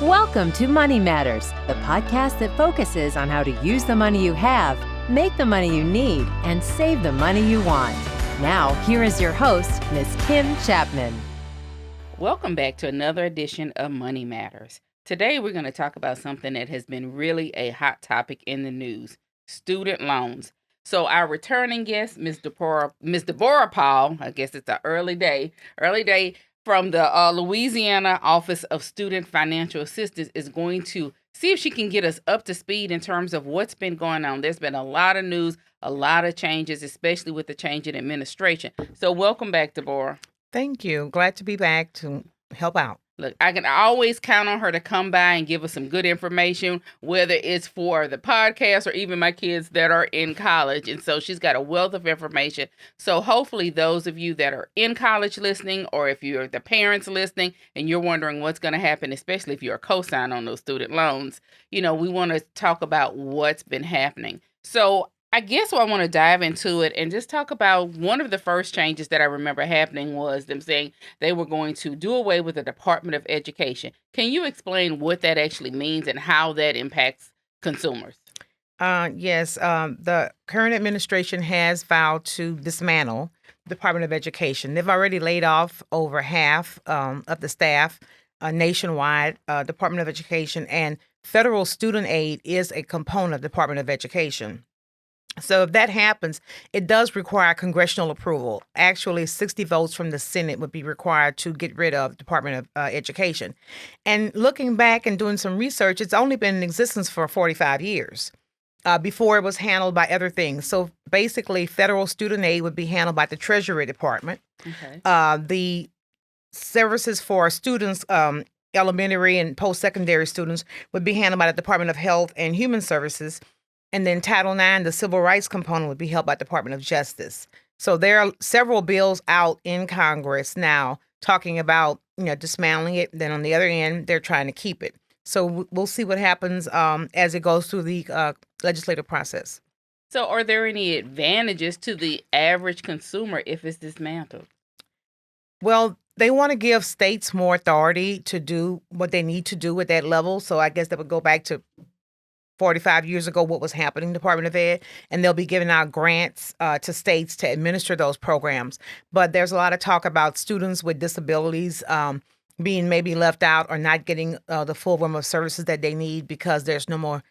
Welcome to Money Matters, the podcast that focuses on how to use the money you have, make the money you need, and save the money you want. Now, here is your host, Ms. Kim Chapman. Welcome back to another edition of Money Matters. Today, we're going to talk about something that has been really a hot topic in the news, student loans. So our returning guest, Ms. Deborah Paul, I guess it's an early day from the Louisiana Office of Student Financial Assistance, is going to see if she can get us up to speed in terms of what's been going on. There's been a lot of news, a lot of changes, especially with the change in administration. So welcome back, Deborah. Thank you. Glad to be back to help out. Look, I can always count on her to come by and give us some good information, whether it's for the podcast or even my kids that are in college. And so she's got a wealth of information. So hopefully those of you that are in college listening, or if you're the parents listening and you're wondering what's going to happen, especially if you're a cosign on those student loans, we want to talk about what's been happening. So I guess I want to dive into it and just talk about one of the first changes that I remember happening was them saying they were going to do away with the Department of Education. Can you explain what that actually means and how that impacts consumers? Yes, the current administration has vowed to dismantle the Department of Education. They've already laid off over half of the staff nationwide, Department of Education, and federal student aid is a component of the Department of Education. So if that happens, it does require congressional approval. Actually, 60 votes from the Senate would be required to get rid of the Department of Education. And looking back and doing some research, it's only been in existence for 45 years before it was handled by other things. So basically, federal student aid would be handled by the Treasury Department. Okay. The services for students, elementary and post-secondary students, would be handled by the Department of Health and Human Services. And then Title IX, the civil rights component, would be held by the Department of Justice. So there are several bills out in Congress now talking about, dismantling it. Then on the other end, they're trying to keep it. So we'll see what happens as it goes through the legislative process. So are there any advantages to the average consumer if it's dismantled? Well, they want to give states more authority to do what they need to do at that level. So I guess that would go back to 45 years ago, what was happening in the Department of Ed, and they'll be giving out grants to states to administer those programs. But there's a lot of talk about students with disabilities being maybe left out or not getting the full realm of services that they need because there's no more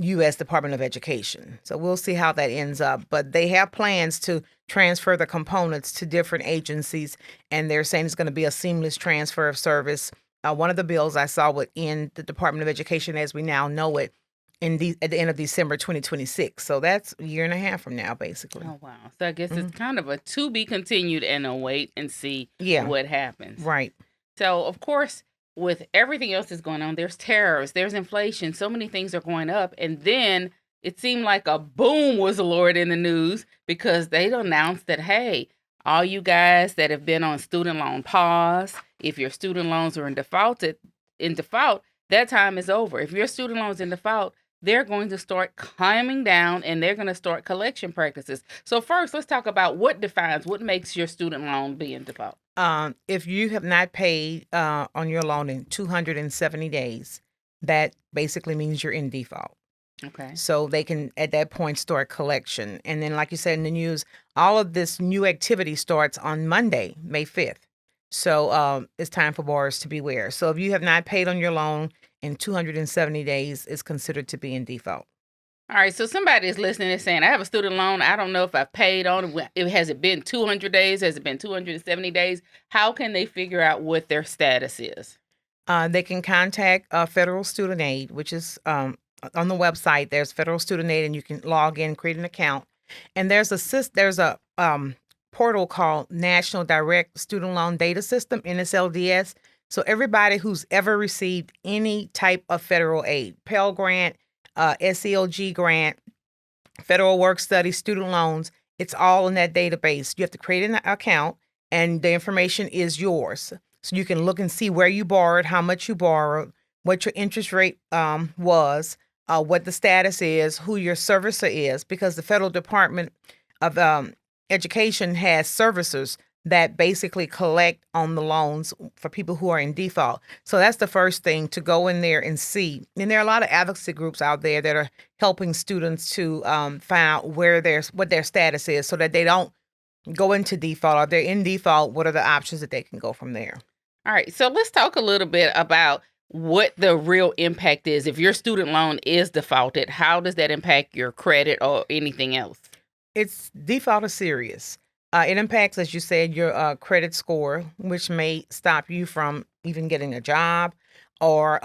U.S. Department of Education. So we'll see how that ends up. But they have plans to transfer the components to different agencies, and they're saying it's going to be a seamless transfer of service. One of the bills I saw would end the Department of Education as we now know it at the end of December 2026. So that's a year and a half from now, basically. Oh, wow. So I guess it's kind of a to be continued and a wait and see what happens. Right. So, of course, with everything else that's going on, there's tariffs, there's inflation, so many things are going up. And then it seemed like a boom was lowered in the news because they announced that, hey, all you guys that have been on student loan pause, if your student loans are in default, that time is over. If your student loan's in default, they're going to start climbing down and they're going to start collection practices. So first, let's talk about what makes your student loan be in default. If you have not paid on your loan in 270 days, that basically means you're in default. Okay. So they can, at that point, start collection. And then, like you said in the news, all of this new activity starts on Monday, May 5th. So it's time for borrowers to beware. So if you have not paid on your loan in 270 days, it's considered to be in default. All right. So somebody is listening and saying, I have a student loan. I don't know if I've paid on it. Has it been 200 days? Has it been 270 days? How can they figure out what their status is? They can contact Federal Student Aid, which is on the website. There's Federal Student Aid, and you can log in, create an account. And there's a portal called National Direct Student Loan Data System, NSLDS. So everybody who's ever received any type of federal aid, Pell Grant, SELG grant, federal work study, student loans, it's all in that database. You have to create an account and the information is yours. So you can look and see where you borrowed, how much you borrowed, what your interest rate was, what the status is, who your servicer is, because the Federal Department of Education has servicers that basically collect on the loans for people who are in default. So that's the first thing, to go in there and see. And there are a lot of advocacy groups out there that are helping students to find out what their status is, so that they don't go into default. Or if they're in default, what are the options that they can go from there? All right. So let's talk a little bit about what the real impact is. If your student loan is defaulted, how does that impact your credit or anything else? Default is serious. It impacts, as you said, your credit score, which may stop you from even getting a job, or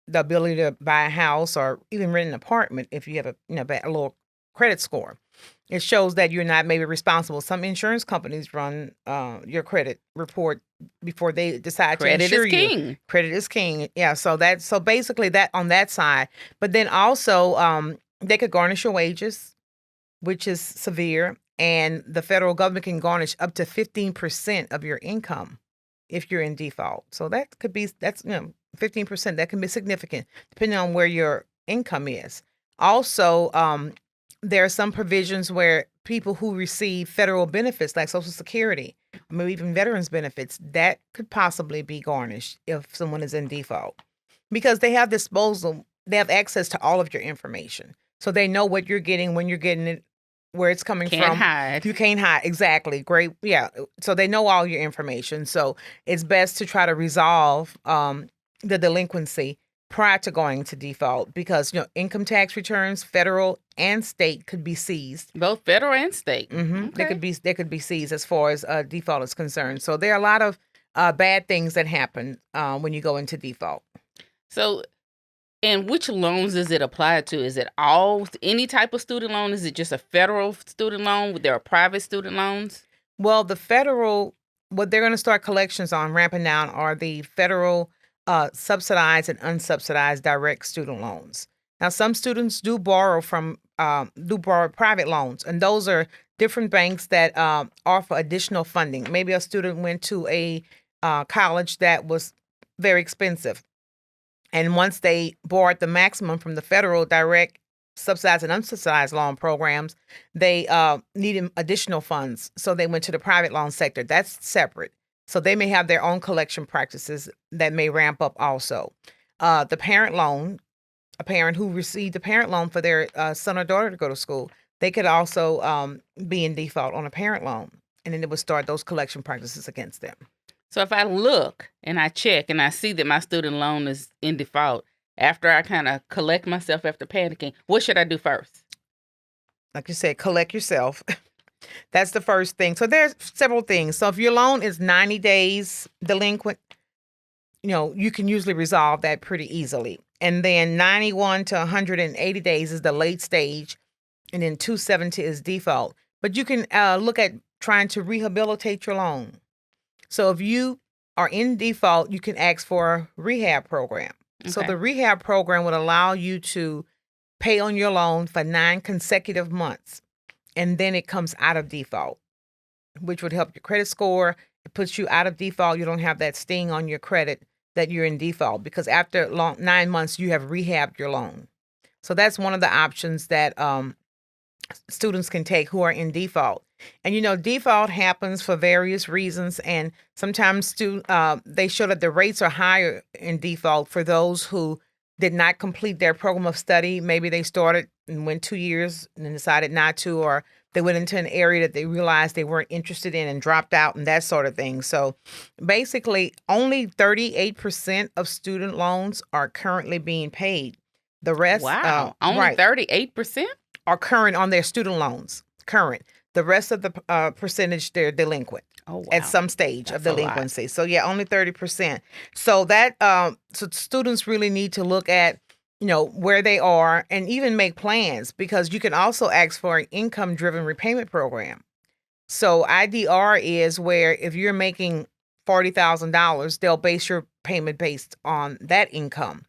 the ability to buy a house, or even rent an apartment if you have a low credit score. It shows that you're not maybe responsible. Some insurance companies run your credit report before they decide to insure you. Credit is king. Credit is king. Yeah. So basically that on that side. But then also they could garnish your wages, which is severe. And the federal government can garnish up to 15% of your income if you're in default. So that's 15%. That can be significant depending on where your income is. Also, there are some provisions where people who receive federal benefits like Social Security, maybe even veterans benefits, that could possibly be garnished if someone is in default, because they have access to all of your information. So they know what you're getting, when you're getting it, where it's coming from. Can't hide. You can't hide. Exactly. Great. Yeah. So they know all your information. So it's best to try to resolve the delinquency prior to going into default, because income tax returns, federal and state, could be seized. Both federal and state. Mm-hmm. Okay. They could be seized as far as default is concerned. So there are a lot of bad things that happen when you go into default. So, and which loans does it apply to? Is it any type of student loan? Is it just a federal student loan? There are private student loans? Well, the federal, what they're going to start collections on, ramping down, are the federal subsidized and unsubsidized direct student loans. Now, some students do borrow private loans, and those are different banks that offer additional funding. Maybe a student went to a college that was very expensive, and once they borrowed the maximum from the federal direct subsidized and unsubsidized loan programs, they needed additional funds, so they went to the private loan sector. That's separate. So they may have their own collection practices that may ramp up also. The parent loan, a parent who received a parent loan for their son or daughter to go to school, they could also be in default on a parent loan, and then it would start those collection practices against them. So if I look and I check and I see that my student loan is in default, after I kind of collect myself after panicking, what should I do first? Like you said, collect yourself. That's the first thing. So there's several things. So if your loan is 90 days delinquent, you can usually resolve that pretty easily. And then 91 to 180 days is the late stage. And then 270 is default. But you can look at trying to rehabilitate your loan. So if you are in default, you can ask for a rehab program. Okay. So the rehab program would allow you to pay on your loan for 9 consecutive months. And then it comes out of default, which would help your credit score. It puts you out of default. You don't have that sting on your credit that you're in default, because after 9 months, you have rehabbed your loan. So that's one of the options that students can take who are in default. And, default happens for various reasons. And sometimes they show that the rates are higher in default for those who did not complete their program of study. Maybe they started and went 2 years and then decided not to, or they went into an area that they realized they weren't interested in and dropped out and that sort of thing. So basically, only 38% of student loans are currently being paid. The rest, only 38% are current on their student loans. Current. The rest of the percentage, they're delinquent. Oh, wow. At some stage That's of delinquency. So yeah, only 30%. So that so students really need to look at where they are and even make plans, because you can also ask for an income-driven repayment program. So IDR is where if you're making $40,000, they'll base your payment based on that income.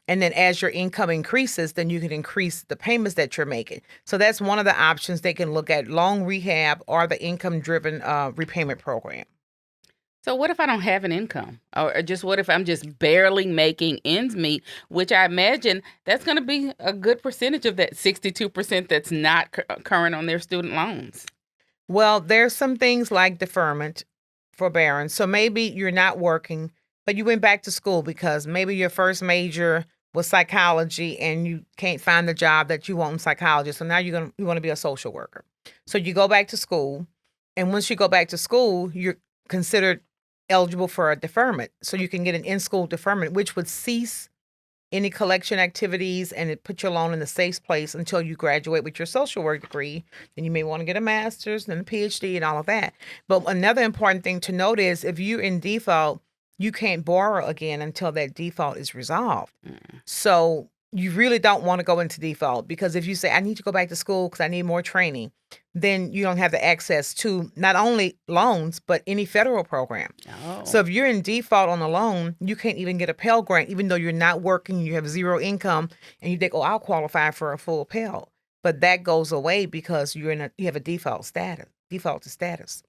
And then as your income increases, then you can increase the payments that you're making. So that's one of the options they can look at: loan rehab or the income-driven repayment program. So what if I don't have an income? Or just what if I'm just barely making ends meet, which I imagine that's going to be a good percentage of that 62% that's not current on their student loans. Well, there's some things like deferment. forbearance. So maybe you're not working, but you went back to school because maybe your first major was psychology and you can't find the job that you want in psychology. So now you want to be a social worker. So you go back to school, and once you go back to school, you're considered eligible for a deferment. So you can get an in-school deferment, which would cease any collection activities and it put your loan in a safe place until you graduate with your social work degree. Then you may want to get a master's, then a PhD and all of that. But another important thing to note is if you're in default, you can't borrow again until that default is resolved. So you really don't want to go into default, because if you say, I need to go back to school because I need more training, then you don't have the access to not only loans, but any federal program. Oh. So if you're in default on a loan, you can't even get a Pell Grant, even though you're not working, you have zero income, and you think, oh, I'll qualify for a full Pell. But that goes away because you have a default status.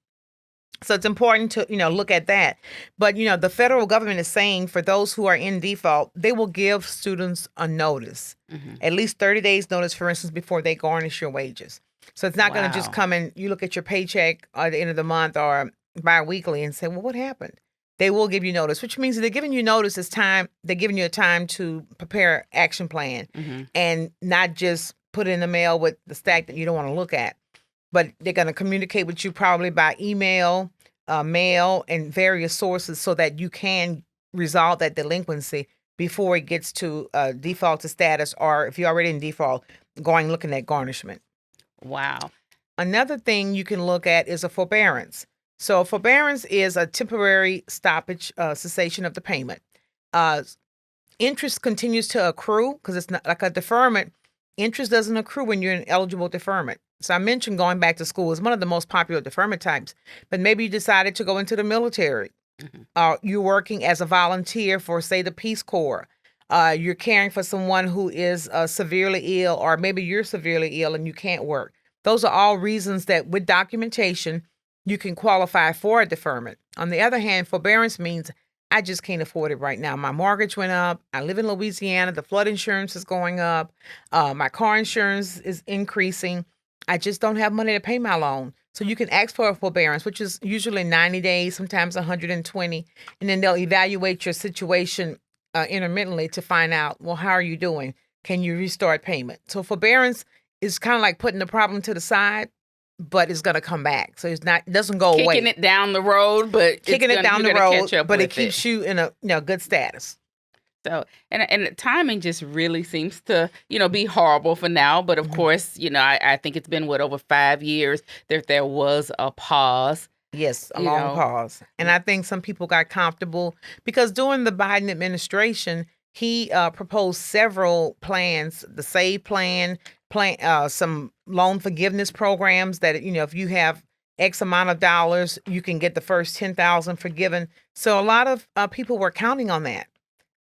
So it's important to, look at that. But, the federal government is saying for those who are in default, they will give students a notice, at least 30 days notice, for instance, before they garnish your wages. So it's not going to just come in, you look at your paycheck at the end of the month or bi-weekly and say, well, what happened? They will give you notice, which means that they're giving you notice is time. They're giving you a time to prepare an action plan and not just put it in the mail with the stack that you don't want to look at. But they're going to communicate with you probably by email, mail, and various sources so that you can resolve that delinquency before it gets to default to status, or if you're already in default, looking at garnishment. Wow. Another thing you can look at is a forbearance. So forbearance is a temporary stoppage, cessation of the payment. Interest continues to accrue because it's not like a deferment. Interest doesn't accrue when you're in eligible deferment. So I mentioned going back to school is one of the most popular deferment types, but maybe you decided to go into the military. You're working as a volunteer for, say, the Peace Corps. You're caring for someone who is severely ill, or maybe you're severely ill and you can't work. Those are all reasons that with documentation, you can qualify for a deferment. On the other hand, forbearance means I just can't afford it right now. My mortgage went up. I live in Louisiana. The flood insurance is going up. My car insurance is increasing. I just don't have money to pay my loan. So you can ask for a forbearance, which is usually 90 days, sometimes 120. And then they'll evaluate your situation intermittently to find out, well, how are you doing? Can you restart payment? So forbearance is kind of like putting the problem to the side, but it's going to come back. So it doesn't go away. Kicking it down the road, but kicking it down the road, but it keeps you in a good status. So, and the timing just really seems to, be horrible for now. But of course, I think it's been, over 5 years that there was a pause. Yes, a long pause. And I think some people got comfortable because during the Biden administration, he proposed several plans, the SAVE plan, some loan forgiveness programs that, if you have X amount of dollars, you can get the first $10,000 forgiven. So a lot of people were counting on that,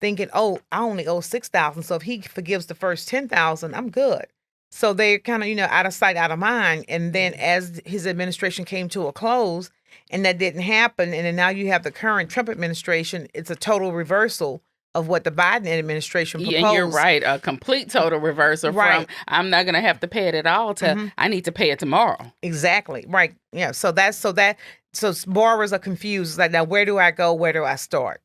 thinking, oh, I only owe $6,000. So if he forgives the first $10,000, I'm good. So they're kind of, out of sight, out of mind. And then as his administration came to a close and that didn't happen, and then now you have the current Trump administration, it's a total reversal of what the Biden administration proposed. Yeah, you're right. A complete total reversal from I'm not going to have to pay it at all to I need to pay it tomorrow. Exactly. Right. Yeah. So borrowers are confused. Like, now where do I go? Where do I start?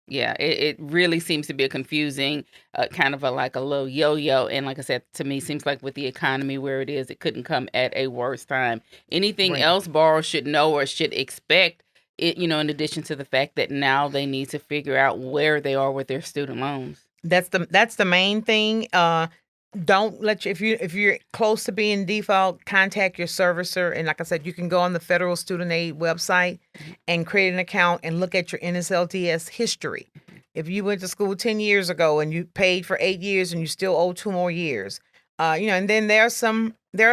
Yeah, it really seems to be a confusing kind of like a little yo-yo. And like I said, to me, seems like with the economy where it is, it couldn't come at a worse time. Anything else borrowers should know or should expect, in addition to the fact that now they need to figure out where they are with their student loans. That's the main thing. Don't let you, if you're close to being default, contact your servicer. And like I said, you can go on the Federal Student Aid website and create an account and look at your NSLDS history. If you went to school 10 years ago and you paid for 8 years and you still owe 2 more years, and then there are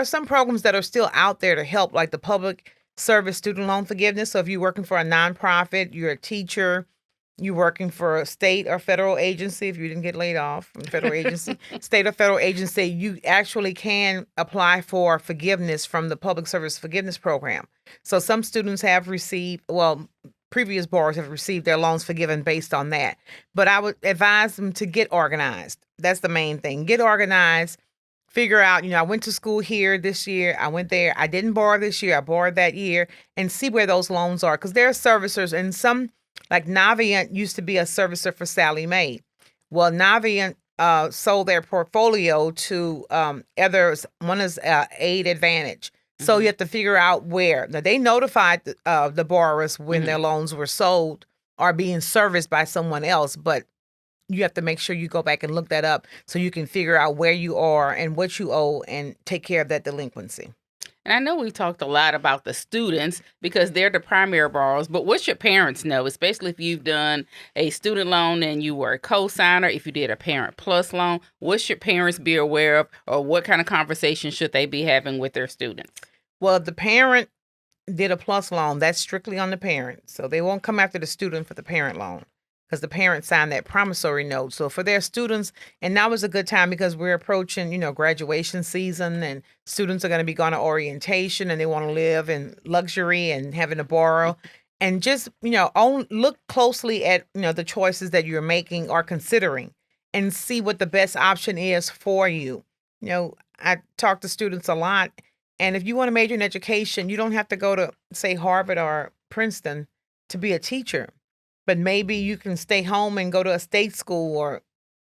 some programs that are still out there to help, like the Public Service Student Loan Forgiveness. So if you're working for a nonprofit, you're a teacher, you're working for a state or federal agency, if you didn't get laid off from the federal agency, state or federal agency, you actually can apply for forgiveness from the Public Service Forgiveness Program. So some students have received, previous borrowers have received their loans forgiven based on that. But I would advise them to get organized. That's the main thing. Get organized figure out, I went to school here this year, I went there, I didn't borrow this year, I borrowed that year, and see where those loans are. Because there are servicers, and some, like Navient used to be a servicer for Sally Mae. Well, Navient sold their portfolio to others. One is Aid Advantage. So you have to figure out where. Now, they notified the borrowers when their loans were sold or being serviced by someone else, but you have to make sure you go back and look that up so you can figure out where you are and what you owe and take care of that delinquency. And I know we've talked a lot about the students because they're the primary borrowers, but what should parents know, especially if you've done a student loan and you were a co-signer, if you did a Parent Plus loan, what should parents be aware of, or what kind of conversation should they be having with their students? Well, if the parent did a plus loan, that's strictly on the parent. So they won't come after the student for the parent loan because the parent signed that promissory note. So for their students, and now is a good time because we're approaching, graduation season, and students are going to be going to orientation and they want to live in luxury and having to borrow. And just, look closely at, the choices that you're making or considering and see what the best option is for you. I talk to students a lot. And if you want to major in education, you don't have to go to, say, Harvard or Princeton to be a teacher. But maybe you can stay home and go to a state school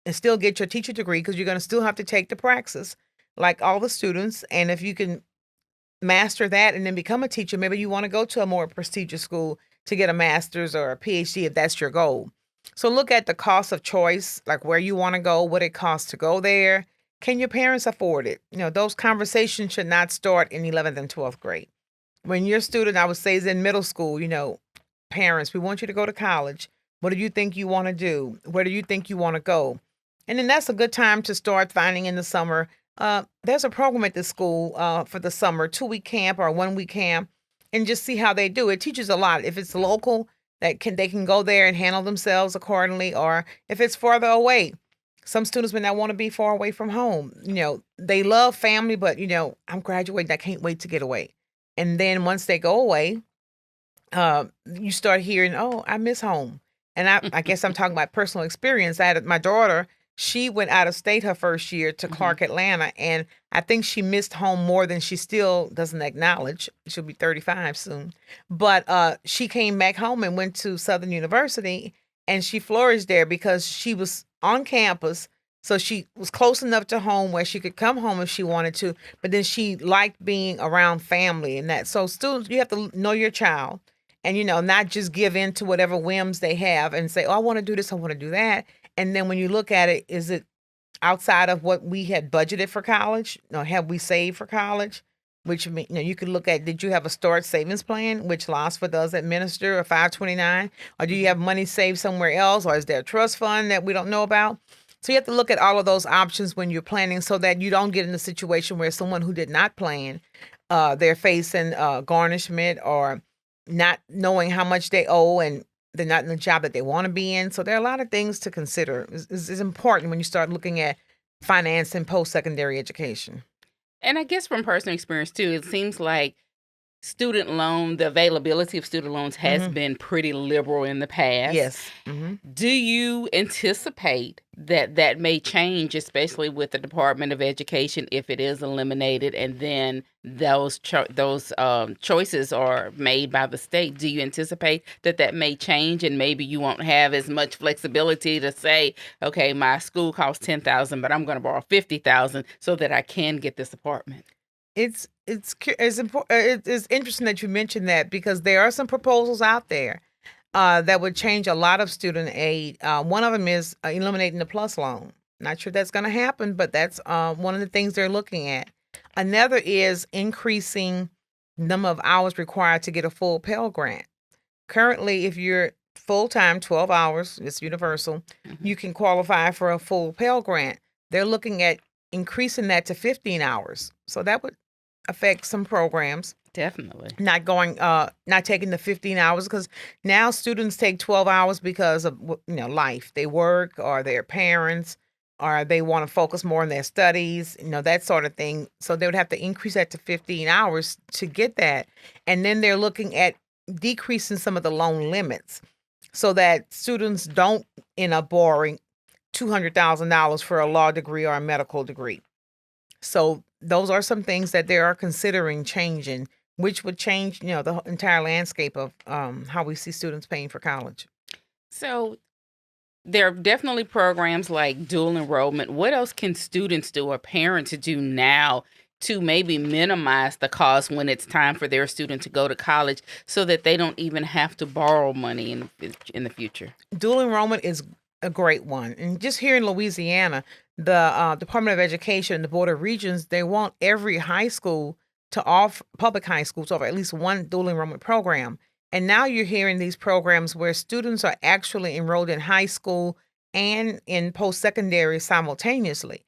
and still get your teacher degree because you're going to still have to take the praxis like all the students. And if you can master that and then become a teacher, maybe you want to go to a more prestigious school to get a master's or a PhD if that's your goal. So look at the cost of choice, like where you want to go, what it costs to go there. Can your parents afford it? Those conversations should not start in 11th and 12th grade. When your student, I would say, is in middle school, parents, we want you to go to college. What do you think you want to do? Where do you think you want to go? And then that's a good time to start finding in the summer. There's a program at the school for the summer, 2-week camp or 1-week camp, and just see how they do. It teaches a lot. If it's local, they can go there and handle themselves accordingly, or if it's farther away. Some students may not want to be far away from home. They love family, but, I'm graduating. I can't wait to get away. And then once they go away, you start hearing, oh, I miss home. And I guess I'm talking about personal experience. I had my daughter, she went out of state her first year to Clark, Atlanta. And I think she missed home more than she still doesn't acknowledge. She'll be 35 soon. But she came back home and went to Southern University, and she flourished there because she was on campus. So she was close enough to home where she could come home if she wanted to, but then she liked being around family and that. So students, you have to know your child and, not just give in to whatever whims they have and say, oh, I want to do this, I want to do that. And then when you look at it, is it outside of what we had budgeted for college? Have we saved for college? Which, you could look at, did you have a storage savings plan, which LASFA does administer, a 529? Or do you have money saved somewhere else? Or is there a trust fund that we don't know about? So you have to look at all of those options when you're planning so that you don't get in a situation where someone who did not plan, they're facing garnishment or not knowing how much they owe and they're not in the job that they want to be in. So there are a lot of things to consider. It's important when you start looking at finance and post-secondary education. And I guess from personal experience, too, it seems like the availability of student loans has been pretty liberal in the past. Yes. Do you anticipate that may change, especially with the Department of Education, if it is eliminated and then those choices are made by the state? Do you anticipate that may change and maybe you won't have as much flexibility to say, okay, my school costs $10,000, but I'm going to borrow $50,000 so that I can get this apartment? It's interesting that you mentioned that because there are some proposals out there that would change a lot of student aid. One of them is eliminating the plus loan. Not sure that's going to happen, but that's one of the things they're looking at. Another is increasing number of hours required to get a full Pell Grant. Currently, if you're full-time, 12 hours, it's universal, you can qualify for a full Pell Grant. They're looking at increasing that to 15 hours. So that would affect some programs. Definitely. Not taking the 15 hours because now students take 12 hours because of, life. They work or their parents or they want to focus more on their studies, that sort of thing. So they would have to increase that to 15 hours to get that. And then they're looking at decreasing some of the loan limits so that students don't end up borrowing $200,000 for a law degree or a medical degree. So those are some things that they are considering changing, which would change, the entire landscape of how we see students paying for college. So there are definitely programs like dual enrollment. What else can students do or parents do now to maybe minimize the cost when it's time for their student to go to college so that they don't even have to borrow money in the future? Dual enrollment is a great one. And just here in Louisiana, the Department of Education and the Board of Regents, they want every high school to offer, public high schools to offer at least one dual enrollment program. And now you're hearing these programs where students are actually enrolled in high school and in post-secondary simultaneously.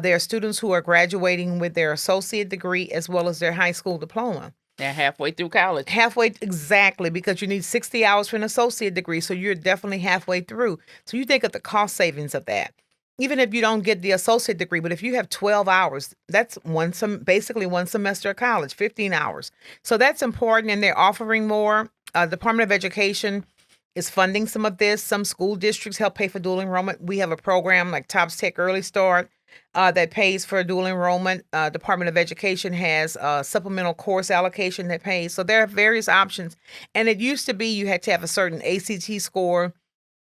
There are students who are graduating with their associate degree as well as their high school diploma. They're halfway through college. Halfway, exactly, because you need 60 hours for an associate degree, so you're definitely halfway through. So you think of the cost savings of that. Even if you don't get the associate degree, but if you have 12 hours, that's basically one semester of college, 15 hours. So that's important, and they're offering more. Department of Education is funding some of this. Some school districts help pay for dual enrollment. We have a program like TOPS Tech Early Start that pays for dual enrollment. Department of Education has supplemental course allocation that pays. So there are various options. And it used to be you had to have a certain ACT score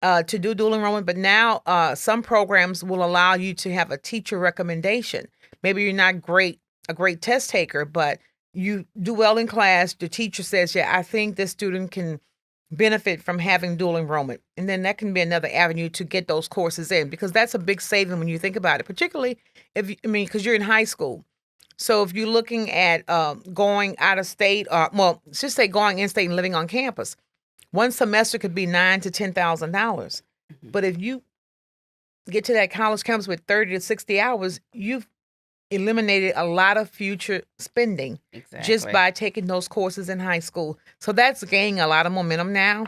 to do dual enrollment, but now some programs will allow you to have a teacher recommendation. Maybe you're not a great test taker, but you do well in class. The teacher says, yeah, I think this student can benefit from having dual enrollment. And then that can be another avenue to get those courses in, because that's a big saving when you think about it, particularly because you're in high school. So if you're looking at going out of state, let's just say going in state and living on campus, one semester could be $9,000 to $10,000. But if you get to that college campus with 30 to 60 hours, you've eliminated a lot of future spending just by taking those courses in high school. So that's gaining a lot of momentum now.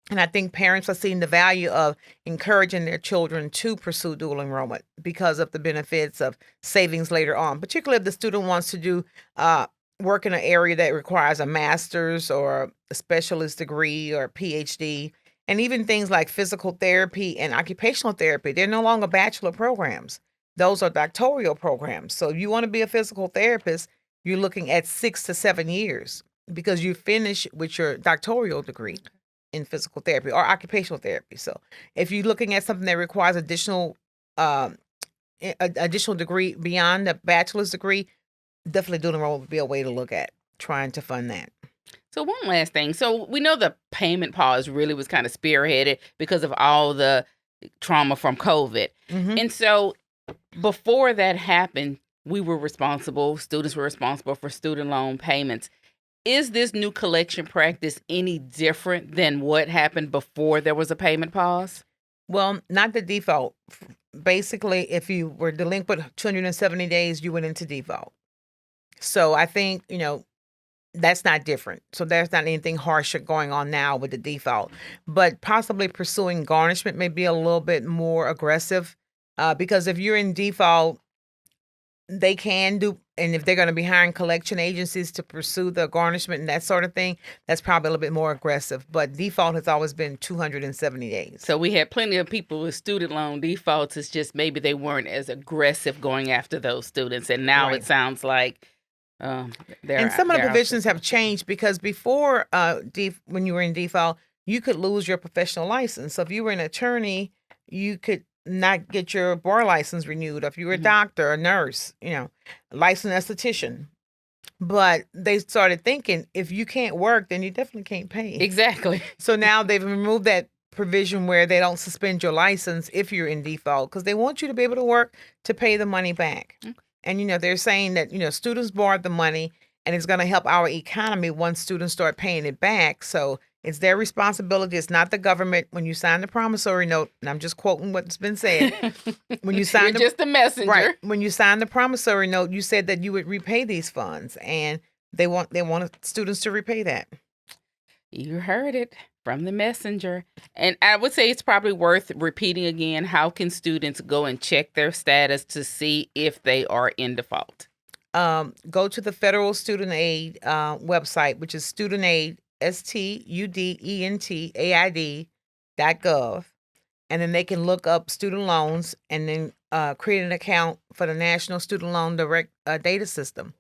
And I think parents are seeing the value of encouraging their children to pursue dual enrollment because of the benefits of savings later on, particularly if the student wants to do work in an area that requires a master's or a specialist degree or PhD. And even things like physical therapy and occupational therapy, they're no longer bachelor programs. Those are doctoral programs. So if you want to be a physical therapist, you're looking at 6 to 7 years because you finish with your doctoral degree in physical therapy or occupational therapy. So if you're looking at something that requires additional degree beyond the bachelor's degree, definitely dual enrollment would be a way to look at trying to fund that. So one last thing. So we know the payment pause really was kind of spearheaded because of all the trauma from COVID. Mm-hmm. And so before that happened, students were responsible for student loan payments. Is this new collection practice any different than what happened before there was a payment pause? Well, not the default. Basically, if you were delinquent 270 days, you went into default. So I think, that's not different. So there's not anything harsher going on now with the default. But possibly pursuing garnishment may be a little bit more aggressive because if you're in default, they can do, and if they're going to be hiring collection agencies to pursue the garnishment and that sort of thing, that's probably a little bit more aggressive. But default has always been 270 days. So we had plenty of people with student loan defaults. It's just maybe they weren't as aggressive going after those students. And now It sounds like and some of the provisions have changed because before when you were in default, you could lose your professional license. So if you were an attorney, you could not get your bar license renewed. Or if you were a doctor, a nurse, licensed esthetician. But they started thinking if you can't work, then you definitely can't pay. Exactly. So now they've removed that provision where they don't suspend your license if you're in default because they want you to be able to work to pay the money back. Okay. And, they're saying that, students borrowed the money and it's going to help our economy once students start paying it back. So it's their responsibility. It's not the government. When you sign the promissory note, and I'm just quoting what's been said. When you sign just a messenger. Right. When you sign the promissory note, you said that you would repay these funds and they want students to repay that. You heard it from the messenger. And I would say it's probably worth repeating again. How can students go and check their status to see if they are in default? Go to the Federal Student Aid website, which is studentaid, studentaid.gov. And then they can look up student loans and then create an account for the National Student Loan Direct Data System,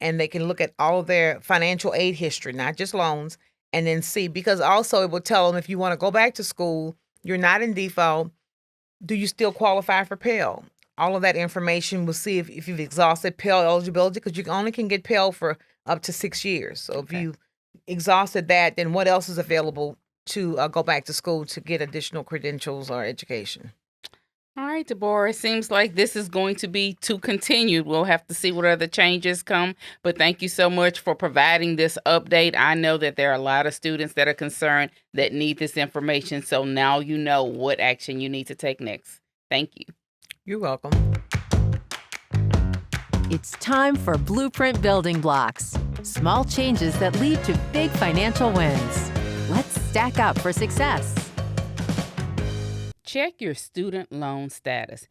and they can look at all of their financial aid history, not just loans, and then see, because also it will tell them if you want to go back to school, you're not in default, do you still qualify for Pell? All of that information will see if you've exhausted Pell eligibility, because you only can get Pell for up to 6 years. So if you exhausted that, then what else is available to go back to school to get additional credentials or education? All right, Deborah, it seems like this is going to be to continue. We'll have to see what other changes come, but thank you so much for providing this update. I know that there are a lot of students that are concerned that need this information, so now you know what action you need to take next. Thank you. You're welcome. It's time for Blueprint Building Blocks. Small changes that lead to big financial wins. Let's stack up for success. Check your student loan status.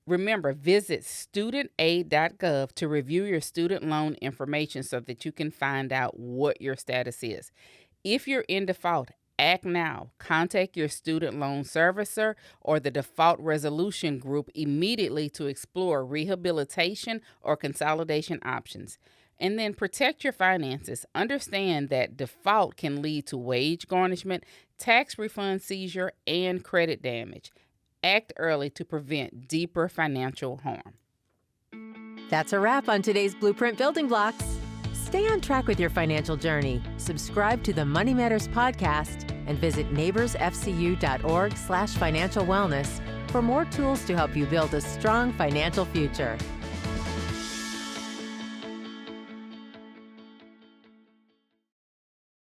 Remember, visit studentaid.gov to review your student loan information so that you can find out what your status is. If you're in default, act now. Contact your student loan servicer or the default resolution group immediately to explore rehabilitation or consolidation options. And then protect your finances. Understand that default can lead to wage garnishment, tax refund seizure, and credit damage. Act early to prevent deeper financial harm. That's a wrap on today's Blueprint Building Blocks. Stay on track with your financial journey. Subscribe to the Money Matters podcast and visit neighborsfcu.org/financial wellness for more tools to help you build a strong financial future.